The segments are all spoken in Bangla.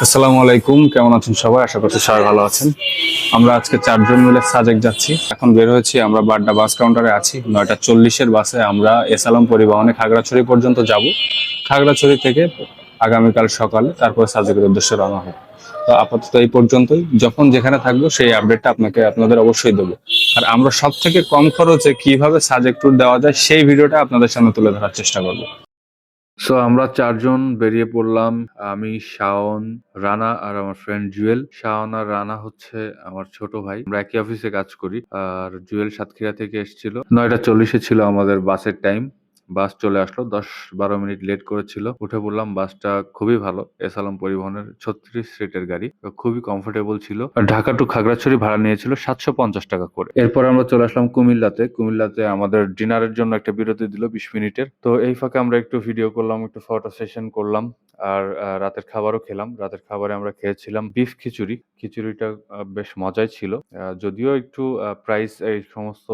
আসসালামু আলাইকুম, কেমন আছেন সবাই? আশা করছি সবাই ভালো আছেন। আমরা আজকে 4 জন মিলে সাজেক যাচ্ছি। এখন বের হয়েছি, আমরা বাড্ডা বাস কাউন্টারে আছি। 9:40-এর বাসে আমরা এসালাম পরিবহনে খাগড়াছড়ি পর্যন্ত যাব। খাগড়াছড়ি থেকে আগামীকাল সকালে তারপর সাজেকের উদ্দেশ্যে রওনা হবে। তো আপাতত এই পর্যন্তই। যখন যেখানে থাকবো সেই আপডেটটা আপনাদের অবশ্যই দেবো। আর আমরা সব থেকে কম খরচে কিভাবে সাজেক ট্যুর দেওয়া যায় সেই ভিডিওটা আপনাদের সামনে তুলে ধরার চেষ্টা করবো। সো আমরা 4 জন বেরিয়ে পড়লাম। আমি, শাওন, রানা আর আমার ফ্রেন্ড জুয়েল। শাওন আর রানা হচ্ছে আমার ছোট ভাই, আমরা একই অফিসে কাজ করি। আর জুয়েল সাতক্ষীরা থেকে এসেছিল। 9:40-এ ছিল আমাদের বাসের টাইম। বাস চলে আসলো, 10-12 মিনিট লেট করেছিল। উঠে পড়লাম। বাসটা খুবই ভালো, এসালাম পরিবহনের 36 সিটের গাড়ি, খুবই কমফোর্টেবল ছিল। আর ঢাকা টু খাগড়াছড়ি ভাড়া নিয়েছিল 750 টাকা করে। এরপর আমরা চলে আসলাম কুমিল্লাতে আমাদের ডিনারের জন্য একটা বিরতি দিল 20 মিনিটের। তো এই ফাঁকে আমরা একটু ভিডিও করলাম, একটু ফটো সেশন করলাম। আর রাতের খাবারও খেলাম। রাতের খাবারে আমরা খেয়েছিলাম বিফ খিচুড়ি। খিচুড়িটা বেশ মজাই ছিল। যদিও একটু প্রাইস এই সমস্ত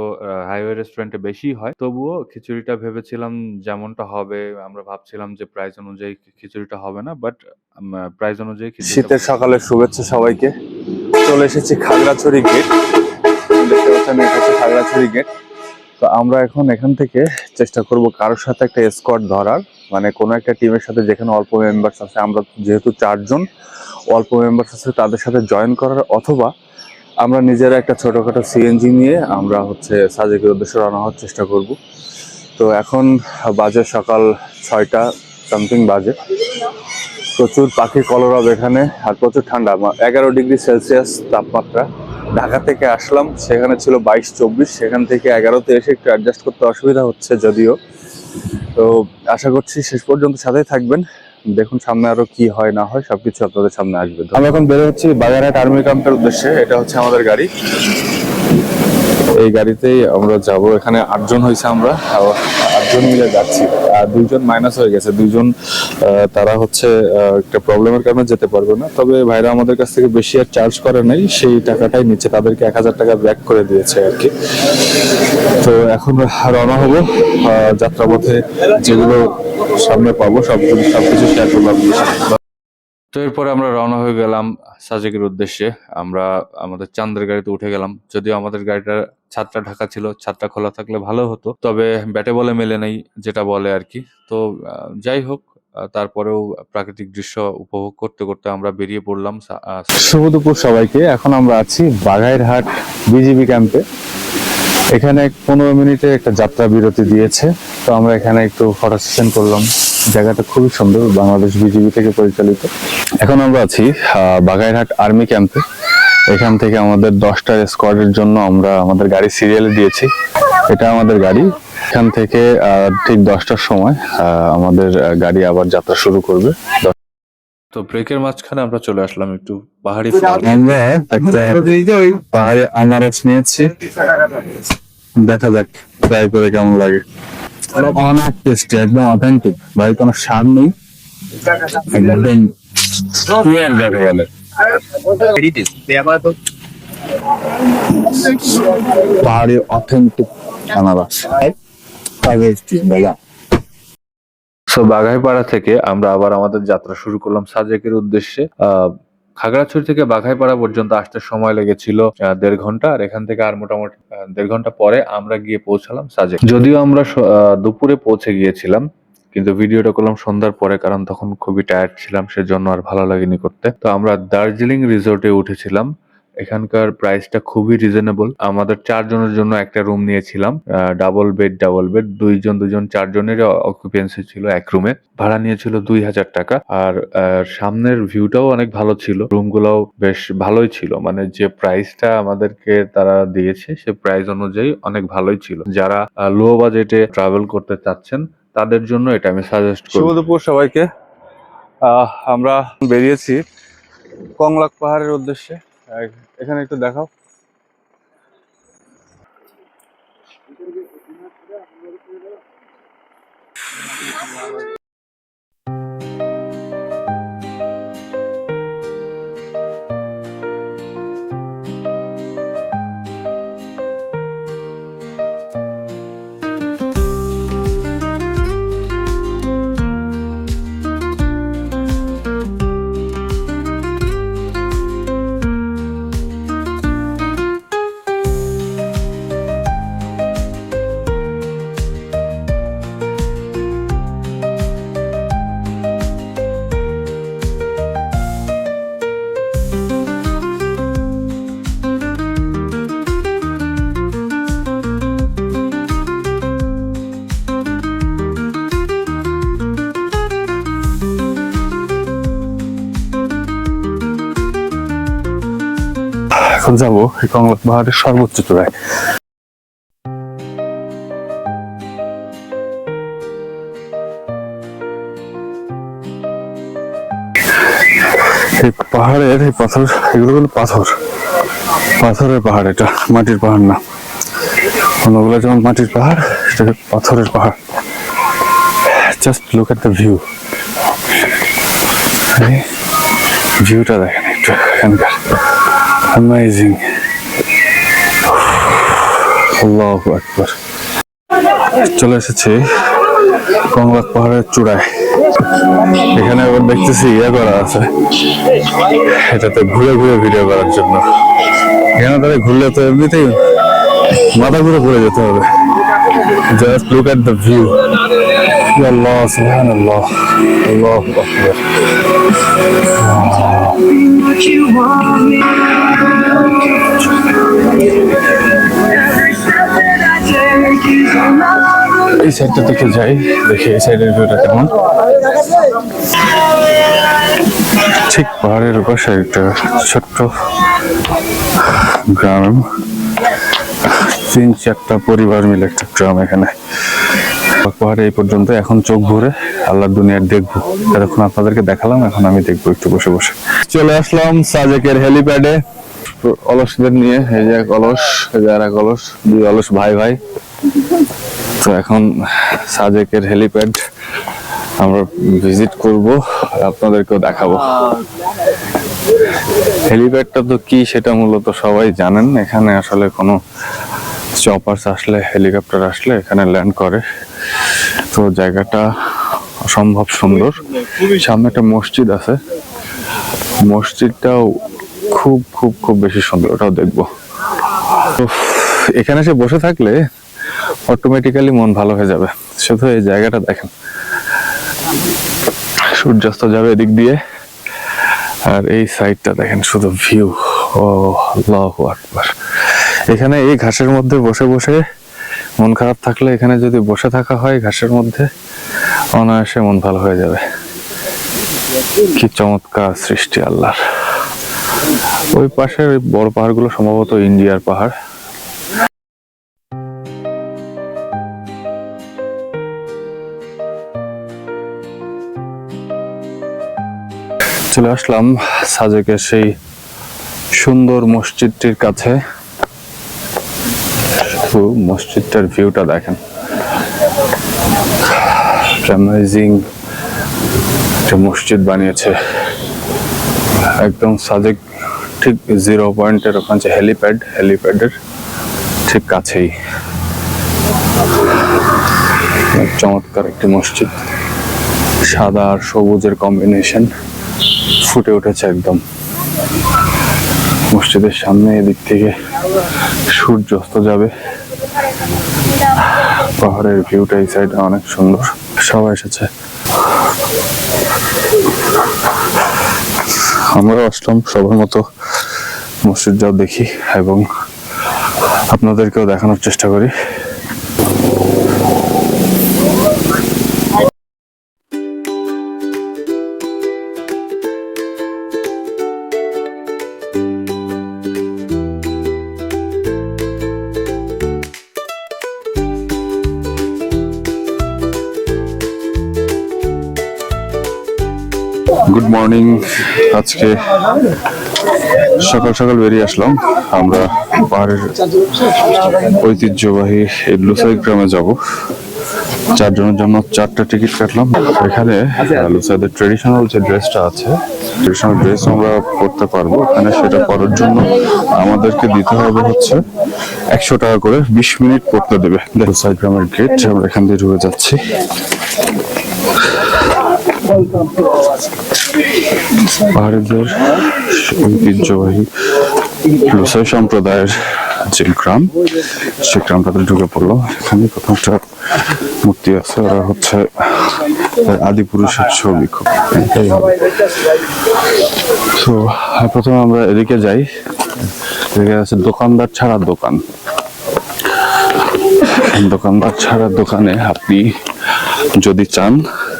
হাইওয়ে রেস্টুরেন্টে বেশি হয়, তবুও খিচুড়িটা ভেবেছিলাম যেমনটা হবে, আমরা ভাবছিলাম যে প্রাইস অনুযায়ী খিচুড়িটা হবে না, বাট প্রাইস অনুযায়ী শীতের সকালে শুভেচ্ছা সবাইকে। চলে এসেছি খাগড়াছড়ি গেট। দেখতে পাচ্ছেন, এটা হচ্ছে খাগড়াছড়ি গেট। তো আমরা এখন এখান থেকে চেষ্টা করব কারোর সাথে একটা এসকর্ট ধরার, মানে কোনো একটা টিমের সাথে যেখানে অল্প মেম্বার্স আছে, আমরা যেহেতু 4 জন অল্প মেম্বার্স আছে তাদের সাথে জয়েন করার, অথবা আমরা নিজেরা একটা ছোটোখাটো সিএনজি নিয়ে আমরা হচ্ছে সাজেকের উদ্দেশ্যে রওনা হওয়ার চেষ্টা করব। তো এখন বাজে সকাল 6টা সামথিং বাজে। প্রচুর পাখির কলরব এখানে, আর প্রচুর ঠান্ডা, 11 ডিগ্রি সেলসিয়াস তাপমাত্রা। ঢাকা থেকে আসলাম, সেখানে ছিল 22-24, সেখান থেকে 11-তে এসে একটু অ্যাডজাস্ট করতে অসুবিধা হচ্ছে যদিও। তো আশা করছি শেষ পর্যন্ত সাথেই থাকবেন। দেখুন সামনে আরো কি হয় না হয়, সবকিছু আপনাদের সামনে আসবে। আমি এখন বের হচ্ছি বাগেরহাট আর্মি ক্যাম্পের উদ্দেশ্যে। এটা হচ্ছে আমাদের গাড়ি, এই গাড়িতেই আমরা যাব। এখানে 8 জন হয়েছে, আমরা 8 জন মিলে যাচ্ছি। আর 2 জন মাইনাস হয়ে গেছে। 2 জন তারা হচ্ছে একটা প্রবলেমের কারণে যেতে পারবে না, তবে ভাইরা আমাদের কাছ থেকে বেশি আর চার্জ করে নাই, সেই টাকাটাই নিচ্ছে। তাদেরকে 1000 টাকা ব্যাক করে দিয়েছে আর কি। তো এখন রওনা হবো। যাত্রাপথে যেগুলো সামনে পাবো সবকিছু শেয়ার করবো আপনাদের সাথে। তো এরপরে আমরা রওনা হয়ে গেলাম সাজেকের উদ্দেশ্যে। আমরা আমাদের চাঁদের গাড়িতে উঠে গেলাম। যদিও আমাদের গাড়িটা ছাদটা ঢাকা ছিল, ছাদটা খোলা থাকলে ভালো হতো, তবে ব্যাটে বলে মেলে নেই যেটা বলে আর কি। তো যাই হোক, তারপরেও প্রাকৃতিক দৃশ্য উপভোগ করতে করতে আমরা বেরিয়ে পড়লাম। শুভ দুপুর সবাইকে। এখন আমরা আছি বাঘাইরহাট বিজিবি ক্যাম্পে। এখানে 15 মিনিটে একটা যাত্রা বিরতি দিয়েছে। তো আমরা এখানে একটু ফটো সেশন করলাম। জায়গাটা খুবই সুন্দর, বাংলাদেশ বিজিবি থেকে পরিচালিত। এখন আমরা আছি বাঘাইরহাট আর্মি ক্যাম্পে। এখান থেকে আমাদের 10টা স্কোয়াডের জন্য আমরা আমাদের গাড়ি সিরিয়ালে দিয়েছি। এটা আমাদের গাড়ি। এখান থেকে ঠিক 10টার সময় আমাদের গাড়ি আবার যাত্রা শুরু করবে। তো ব্রেকের মাঝখানে আমরা চলে আসলাম একটু পাহাড়ি পাহাড়ি আনারস নিয়েছি। দেখা যাক ট্রাই করে কেমন লাগে। অনেক টেস্টি, একদম অথেন্টিক ভাই, কোনো স্বাদ নেই, একদম বলে পাহাড়ি অথেন্টিক আনারস। সো বাঘাইপাড়া থেকে আমরা আবার আমাদের যাত্রা শুরু করলাম সাজেকের উদ্দেশ্যে। খাগড়াছড়ি থেকে বাঘাইপাড়া পর্যন্ত আসতে সময় লেগেছিল 1.5 ঘন্টা। আর এখান থেকে আর মোটামুটি 1.5 ঘন্টা পরে আমরা গিয়ে পৌঁছালাম সাজেক। যদিও আমরা দুপুরে পৌঁছে গিয়েছিলাম, কিন্তু ভিডিওটা করলাম সন্ধ্যার পরে, কারণ তখন খুবই টায়ার্ড ছিলাম, সেজন্য আর ভালো লাগেনি করতে। তো আমরা দার্জিলিং রিসোর্টে উঠেছিলাম। এখানকার প্রাইসটা খুবই রিজনেবল। আমাদের 4 জনের জন্য একটা রুম নিয়েছিলাম, ডাবল বেড 2 জন 4 জনের অকুপেন্সি ছিল এক রুমে। ভাড়া নিয়েছিল 2000 টাকা। আর সামনের ভিউটাও অনেক ভালো ছিল, রুমগুলোও বেশ ভালোই ছিল, মানে যে প্রাইসটা আমাদেরকে তারা দিয়েছে সে প্রাইস অনুযায়ী অনেক ভালোই ছিল। যারা লো বাজেটে ট্রাভেল করতে চাচ্ছেন তাদের জন্য এটা আমি সাজেস্ট করব। শুভ দুপুর সবাইকে। আমরা বেরিয়েছি কংলাক পাহাড়ের উদ্দেশ্যে। এখানে একটু দেখাও। এখন যাবো এই কংলাক পাহাড়ের সর্বোচ্চ চূড়ায়। এই পাহাড়ের এই পাথর, এগুলো হলো পাথর, পাথরের পাহাড়, এটা মাটির পাহাড় না। অন্যগুলো যেমন মাটির পাহাড়, এটা পাথরের পাহাড়। Just look at the view, ভিউটা দেখেন একটু এখানকার, অ্যামেজিং। আল্লাহু আকবার। চলে এসেছি কংলাক পাহাড়ের চূড়ায়। এখানে আবার দেখতেছি ইয়ে করা আছে, এটাতে ঘুরে ঘুরে ভিডিও করার জন্য। এখানে তাহলে ঘুরলে তো এমনিতেই মাথা ঘুরে পড়ে যেতে হবে। Just look at the view. আল্লাহ সুবহানাল্লাহ, আল্লাহু আকবার। এই সাইডটা থেকে যাই, দেখি এই সাইডের ভিউটা কেমন। ঠিক পাহাড়ের পাশে একটা ছোট্ট গ্রাম, 3-4টা পরিবার মিলে একটা গ্রাম এখানে। পাহাড়ে এই পর্যন্ত। এখন চোখ ভরে আল্লাহর দুনিয়ার দেখবো। এতক্ষণ আপনাদেরকে দেখালাম, এখন আমি দেখবো একটু বসে বসে। চলে আসলাম সাজেকের হেলিপ্যাডে অলসদের নিয়ে। এই যে এক অলস, এই যে আর এক অলস, দুই অলস ভাই ভাই। তো এখন সাজেকের হেলিপ্যাড আমরা ভিজিট করব, আপনাদেরকেও দেখাবো। হেলিপ্যাডটা তো কি সেটা মূলত সবাই জানেন। এখানে আসলে কোনো চপার্স আসলে, হেলিকপ্টার আসলে এখানে ল্যান্ড করে। তো জায়গাটা অসম্ভব সুন্দর। সামনে একটা মসজিদ আছে, মসজিদটাও খুব খুব খুব বেশি সুন্দর, ওটাও দেখবো। তো এখানে এসে বসে থাকলে অটোমেটিক্যালি মন ভালো হয়ে যাবে। শুধু এই জায়গাটা দেখেন, সূর্যাস্ত যাবে এদিক দিয়ে, আর এই সাইডটা দেখেন শুধু ভিউ। ও আল্লাহু আকবার। এখানে এই ঘাসের মধ্যে বসে বসে মন খারাপ থাকলে এখানে যদি বসে থাকা হয় ঘাসের মধ্যে, অনায়াসে মন ভালো হয়ে যাবে। কি চমৎকার সৃষ্টি আল্লাহর। ওই পাশের বড় পাহাড়গুলো সম্ভবত ইন্ডিয়ার পাহাড়। চলে আসলাম সাজেকের সেই সুন্দর মসজিদটির কাছে। মসজিদটার ভিউটা দেখেন, অ্যামেজিং একটা মসজিদ বানিয়েছে একদম সাজেক ঠিক 0 পয়েন্টের ওখানে যে হেলিপ্যাডের ঠিক কাছেই। চমৎকার একটি মসজিদ, সাদা আর সবুজের কম্বিনেশন ফুটে উঠেছে একদম। মসজিদের সামনে এদিক থেকে সূর্য অস্ত যাবে, পাহাড়ের ভিউটা এই সাইডে অনেক সুন্দর। সবাই এসেছে, আমরাও আসলাম সবার মতো মসজিদটাও দেখি এবং আপনাদেরকেও দেখানোর চেষ্টা করি। Good morning. আজকে সকাল সকাল বেরিয়ে আসলাম। আমরা পাহাড়ের ঐতিহ্যবাহী এই লুসাই গ্রামে যাব। 4 জনের জন্য 4টা টিকিট কাটলাম। এখানে লুসাইদের ট্রেডিশনাল যে ড্রেসটা আছে, ট্রেডিশনাল ড্রেস আমরা পরতে পারবো এখানে। সেটা পরার জন্য আমাদেরকে দিতে হবে হচ্ছে 100 টাকা করে, 20 মিনিট পড়তে দেবে। লুসাই গ্রামের গেট, আমরা এখান দিয়ে ঢুকে যাচ্ছি। পাহাড়িদের ঐতিহ্যবাহী লুসাই সম্প্রদায়ের যে গ্রাম, সে গ্রামটাতে ঢুকে পড়লো। এখানে প্রথম একটা মূর্তি আছে, ওরা হচ্ছে আদি পুরুষের ছবি। খুব তো প্রথমে আমরা এদিকে যাই। এদিকে আছে দোকানদার ছাড়া দোকান। দোকানদার ছাড়া দোকানে আপনি যদি চান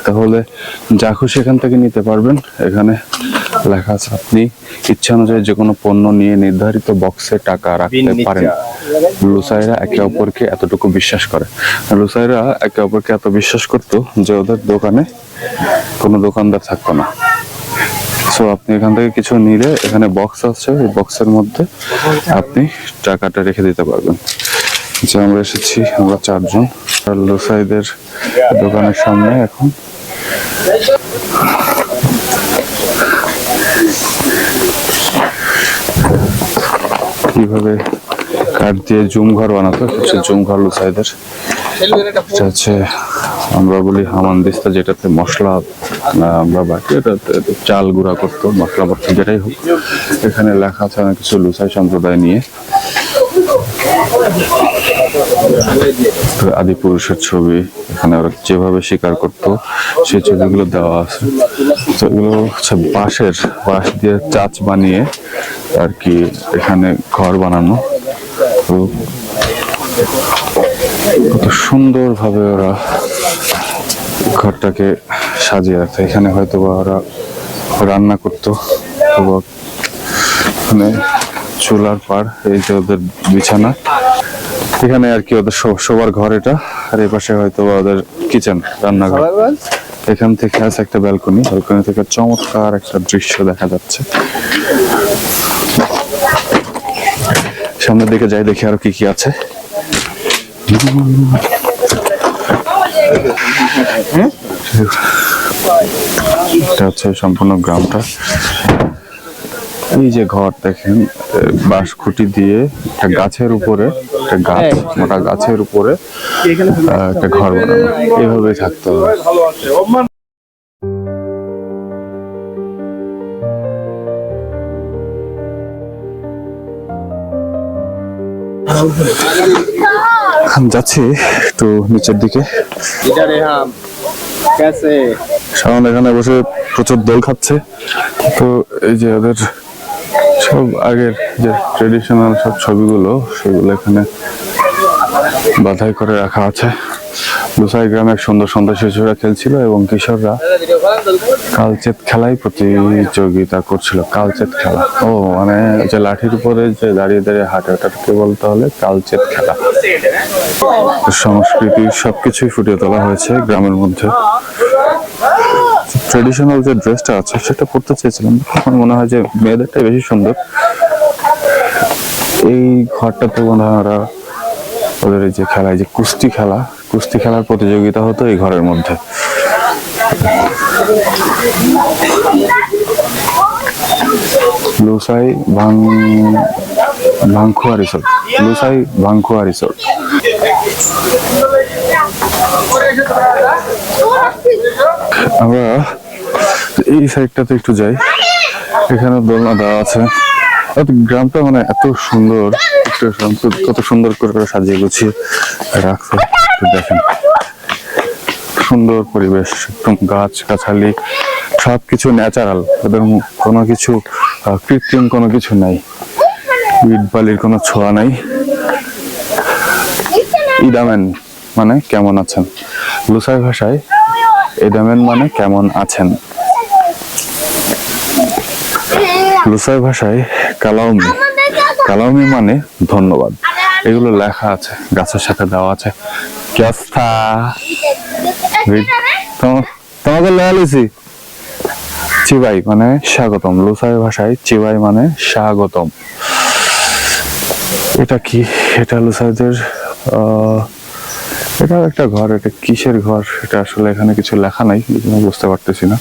তাহলে যা খুশি এখান থেকে নিতে পারবেন। এখানে লেখা আছে আপনি ইচ্ছা অনুযায়ী যে কোনো পণ্য নিয়ে নির্ধারিত বক্সে টাকা রাখতে পারেন। লুসাইরা একে অপরকে এতটুকু বিশ্বাস করে। লুসাইরা একে অপরকে এত বিশ্বাস করতো যে ওদের দোকানে কোনো দোকানদার থাকতো না। সো আপনি এখান থেকে কিছু নিলে এখানে বক্স আছে, এই বক্সের মধ্যে আপনি টাকাটা রেখে দিতে পারবেন। যে আমরা এসেছি, আমরা 4 জন লুসাইদের দোকানের সামনে। এখন কিভাবে কাঠ দিয়ে জুম ঘর বানাতো, হচ্ছে জুম ঘর লুসাইদের। এটা হচ্ছে আমরা বলি হামানদিস্তা, যেটাতে মশলা আমরা বাটি, এটাতে চাল গুঁড়া করতো, মশলা বাটি যেটাই হোক। এখানে লেখা আছে অনেক কিছু লুসাই সম্প্রদায় নিয়ে। আদি পুরুষের ছবি, এখানে ওরা যেভাবে শিকার করতো সেই ছবিগুলো দেওয়া আছে। তো এগুলো হচ্ছে বাঁশ দিয়ে চাচ বানিয়ে আর কি এখানে ঘর বানানো। তো কত সুন্দর ভাবে ওরা ঘরটাকে সাজিয়ে রাখতো। এখানে হয়তো বা ওরা রান্না করতো। এখানে চুলার পার, এই যে ওদের বিছানা, এখানে আর কি ওদের শোবার ঘর এটা। আর এই পাশে হয়তো ওদের কিচেন, রান্নাঘর। এখান থেকে আছে একটা ব্যালকনি, ব্যালকনি থেকে চমৎকার একটা দৃশ্য দেখা যাচ্ছে। সামনের দিকে যাই, দেখি আরো কি কি আছে। এটা হচ্ছে সম্পূর্ণ গ্রামটা। এই যে ঘর দেখেন, বাঁশ খুঁটি দিয়ে একটা গাছের উপরে, একটা গাছ, মোটা গাছের উপরে একটা ঘর বানানো। এইভাবেই থাকতে হবে। যাচ্ছি একটু নিচের দিকে। শাওন এখানে বসে প্রচুর দোল খাচ্ছে। তো এই যে ওদের সব আগের যে ট্রেডিশনাল সব ছবিগুলো, সেগুলো এখানে বাধাই করে রাখা আছে। লুসাই গ্রামে সুন্দর সুন্দর শিশুরা খেলছিল এবং কিশোররা কালচেত খেলায় প্রতিযোগিতা করছিল। কালচেত খেলা, ও মানে যে লাঠির উপরে যে দাঁড়িয়ে দাঁড়িয়ে হাঁটে, ওটাকে বলতে হলে কালচেত খেলা। সংস্কৃতি সবকিছুই ফুটিয়ে তোলা হয়েছে গ্রামের মধ্যে। ট্রেডিশনাল যে ড্রেসটা আছে সেটা পরতে চেয়েছিলাম, আমার মনে হয় যে মেয়েদেরটাই বেশি সুন্দর। এই ঘরটাতে মনে হয় ওরা ওদের এই যে খেলায়, যে কুস্তি খেলার প্রতিযোগিতা হতো এই ঘরের মধ্যে। Lushai Vangkhua resort, Lushai Vangkhua resort. আমরা এই সাইডটাতে একটু যাই, এখানে দোলনা দেওয়া আছে। গ্রামটা মানে এত সুন্দর, কত সুন্দর করে সাজিয়ে গুছিয়ে রাখছে। দেখেন সুন্দর পরিবেশ, একদম গাছ গাছালি, সবকিছু ন্যাচারাল। ওদের কোনো কিছু কৃত্রিম কোনো কিছু নাই, ইট বালির কোনো ছোঁয়া নাই। ইদামেন মানে কেমন আছেন, লুসাই ভাষায় ইদামেন মানে কেমন আছেন। লুসাই ভাষায় কালাউমি মানে ধন্যবাদ। এগুলো লেখা আছে, গাছের সাথে দেওয়া আছে। তোমাকে লেখালেছি চিবাই মানে স্বাগতম। লুসাই ভাষায় চিবাই মানে স্বাগতম। এটা কি? এটা লুসাইদের এটা একটা ঘর। এটা কিসের ঘর এটা আসলে এখানে কিছু লেখা নাই, বুঝতে পারতেছি না।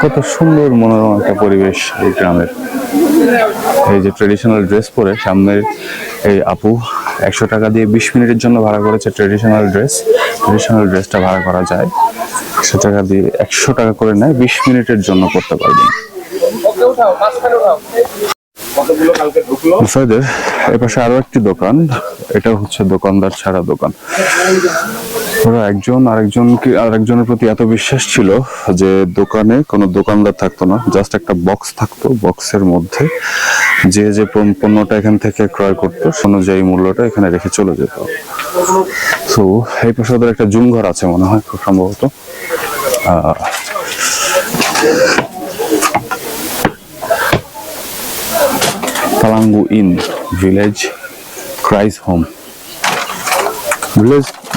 কত সুন্দর মনোরম একটা পরিবেশ এই গ্রামের। এই যে ট্রেডিশনাল ড্রেস পরে সামনের এই আপু 100 টাকা দিয়ে 20 মিনিটের জন্য ভাড়া করেছে ট্রেডিশনাল ড্রেসটা ভাড়া করা যায় 100 টাকা দিয়ে। 100 টাকা করে নেয়, 20 মিনিটের জন্য করতে পারবেন। এপাশে আরো একটি দোকান, এটা হচ্ছে দোকানদার ছাড়া দোকান। ওরা একজন আরেকজনের প্রতি এত বিশ্বাস ছিল যে দোকানে কোনো দোকানদার থাকতো না, জাস্ট একটা বক্স থাকতো, বক্সের মধ্যে যে পণ্যটা এখান থেকে ক্রয় করতো অনুযায়ী মূল্যটা এখানে রেখে চলে যেত। তো এই পাশে ওদের একটা জুম ঘর আছে মনে হয় খুব সম্ভবত। পালাঙ্গু ইন ভিলেজ ক্রাইস হোম।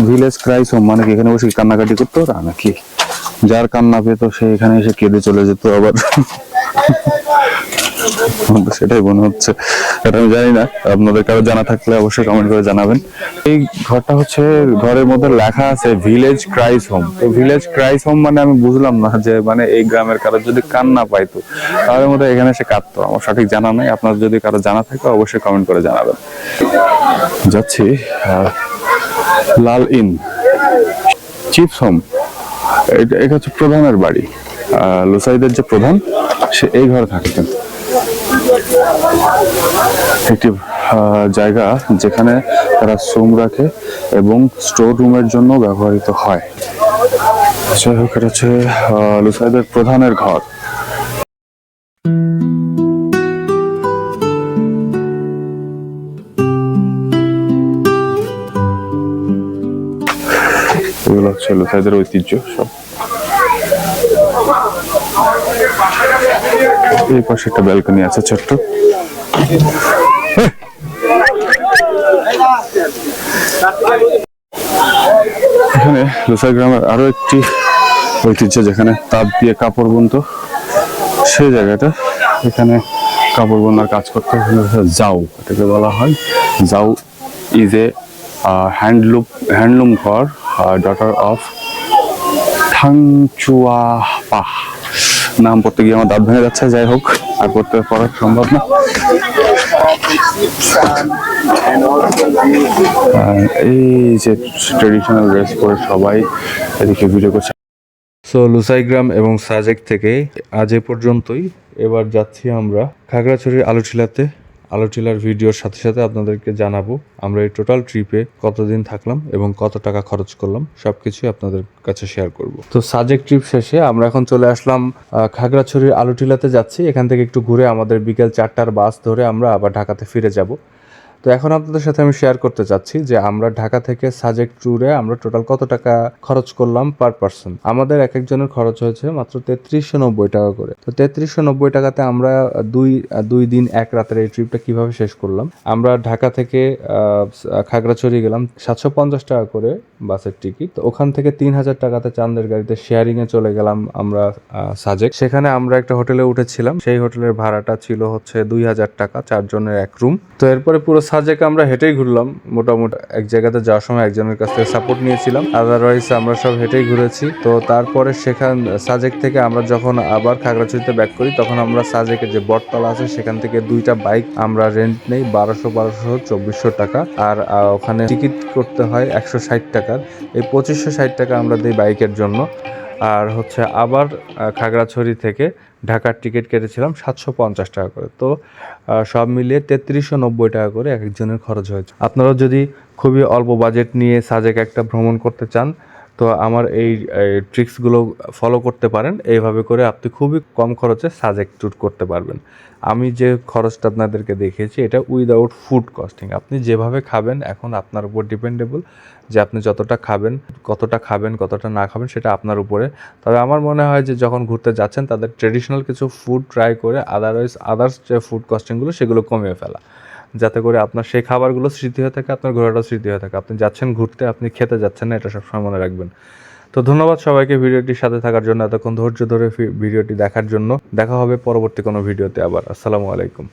ভিলেজ ক্রাইস হোম মানে কি এখানে বসে কান্নাকাটি করতো ওরা নাকি? যার কান্না পেতো সে এখানে এসে কেঁদে চলে যেত আবার। সেটাই মনে হচ্ছে, এটা আমি জানি না, আপনাদের কারো জানা থাকলে অবশ্যই কমেন্ট করে জানাবেন। এই ঘরটা হচ্ছে, ঘরের মধ্যে লেখা আছে ভিলেজ ক্রাইস হোম। তো ভিলেজ ক্রাইস হোম মানে আমি বুঝলাম না যে মানে এই গ্রামের কারো যদি কান্না পাইতো তাহলে মধ্যে এখানে এসে কাঁদতো। আমার সঠিক জানা নাই, আপনার যদি কারো জানা থাকে অবশ্যই কমেন্ট করে জানাবেন। যাচ্ছি লাল ইন চিপস হোম। এটা হচ্ছে প্রধানের বাড়ি, লুসাইদের যে প্রধান সে এই ঘরে থাকতেন। একটি জায়গা যেখানে তারা শ্রম রাখে এবং স্টোর রুমের জন্য ব্যবহৃত হয়। যাই হোক, এটা হচ্ছে লুসাইদের প্রধানের ঘর। এগুলো হচ্ছে লুসাইদের ঐতিহ্য সব। এই পাশে একটা ব্যালকনি আছে ছোট্ট। এখানে লুসাই গ্রামের আরো একটি ঐতিহ্য, যেখানে তাপ দিয়ে কাপড় বুনতো সেই জায়গাটা। এখানে কাপড় বোনার কাজ করতে যাও, এটাকে বলা হয় যাও। ইজ এ হ্যান্ডলুম ঘর, ডটার অফ থাংচুয়াপা। নাম পড়তে গিয়ে আমার দাঁত ভেঙে যাচ্ছে। যাই হোক, আর পড়া সম্ভব না। এই যে ট্রেডিশনাল ড্রেস পরে সবাই এদিকে ভিডিও করছে। সো লুসাইগ্রাম এবং সাজেক থেকে আজ এ পর্যন্তই। এবার যাচ্ছি আমরা খাগড়াছড়ির আলোটিলার ভিডিওর সাথে সাথে আপনাদেরকে জানাবো আমরা এই টোটাল ট্রিপে কতদিন থাকলাম এবং কত টাকা খরচ করলাম, সবকিছুই আপনাদের কাছে শেয়ার করব। তো সাজেক ট্রিপ শেষে আমরা এখন চলে আসলাম খাগড়াছড়ির আলোটিলাতে যাচ্ছি। এখান থেকে একটু ঘুরে আমাদের বিকেল 4টার বাস ধরে আমরা আবার ঢাকাতে ফিরে যাব। তো এখন আপনাদের সাথে আমি শেয়ার করতে চাচ্ছি যে আমরা ঢাকা থেকে সাজেক ট্যুরে আমরা টোটাল কত টাকা খরচ করলাম পার পার্সন। আমাদের এক একজনের খরচ হয়েছে মাত্র 3390 টাকা করে। তো 3390 টাকাতে আমরা দুই দিন এক রাতের এই ট্রিপটা কিভাবে শেষ করলাম। আমরা ঢাকা থেকে খাগড়াছড়ি গেলাম 750 টাকা করে বাসের টিকিট। তো ওখান থেকে 3000 টাকাতে চাঁদের গাড়িতে শেয়ারিং এ চলে গেলাম আমরা সাজেক। সেখানে আমরা একটা হোটেলে উঠেছিলাম, সেই হোটেলের ভাড়াটা ছিল হচ্ছে 2000 টাকা, 4 জনের এক রুম। তো এরপরে পুরো সাজেকে আমরা হেঁটেই ঘুরলাম। মোটামুটি এক জায়গাতে যাওয়ার সময় একজনের কাছ থেকে সাপোর্ট নিয়েছিলাম, আদারওয়াইজ আমরা সব হেঁটেই ঘুরেছি। তো তারপরে সাজেক থেকে আমরা যখন আবার খাগড়াছড়িতে ব্যাক করি তখন আমরা সাজেকের যে বটতলা আছে সেখান থেকে 2টা বাইক আমরা রেন্ট নেই 1200 2400 টাকা। আর ওখানে টিকিট করতে হয় 160 টাকার। এই 2560 টাকা আমরা দিই বাইকের জন্য। আর হচ্ছে আবার খাগড়াছড়ি থেকে ঢাকার টিকিট কেটেছিলাম 750 টাকা করে। তো সব মিলিয়ে 3390 টাকা করে এক একজনের খরচ হয়েছে। আপনারা যদি খুবই অল্প বাজেট নিয়ে সাজেক একটা ভ্রমণ করতে চান তো আমার এই ট্রিক্সগুলো ফলো করতে পারেন। এইভাবে করে আপনি খুবই কম খরচে সাজেক ট্যুর করতে পারবেন। আমি যে খরচটা আপনাদেরকে দেখিয়েছি এটা উইদাউট ফুড কস্টিং। আপনি যেভাবে খাবেন এখন আপনার উপর ডিপেন্ডেবল যে আপনি যতটা খাবেন, কতটা না খাবেন সেটা আপনার উপরে। তবে আমার মনে হয় যে যখন ঘুরতে যাচ্ছেন তাদের ট্রেডিশনাল কিছু ফুড ট্রাই করে আদার্স যে ফুড কস্টিংগুলো সেগুলো কমিয়ে ফেলা, যাতে করে আপনার সেই খাবারগুলো স্মৃতি হয়ে থাকে, আপনার ঘোরাটাও স্মৃতি হয়ে থাকে। আপনি যাচ্ছেন ঘুরতে, আপনি খেতে যাচ্ছেন না, এটা সবসময় মনে রাখবেন। তো ধন্যবাদ সবাইকে ভিডিওটির সাথে থাকার জন্য, এতক্ষণ ধৈর্য ধরে ভিডিওটি দেখার জন্য। দেখা হবে পরবর্তী কোনো ভিডিওতে আবার। আসসালামু আলাইকুম।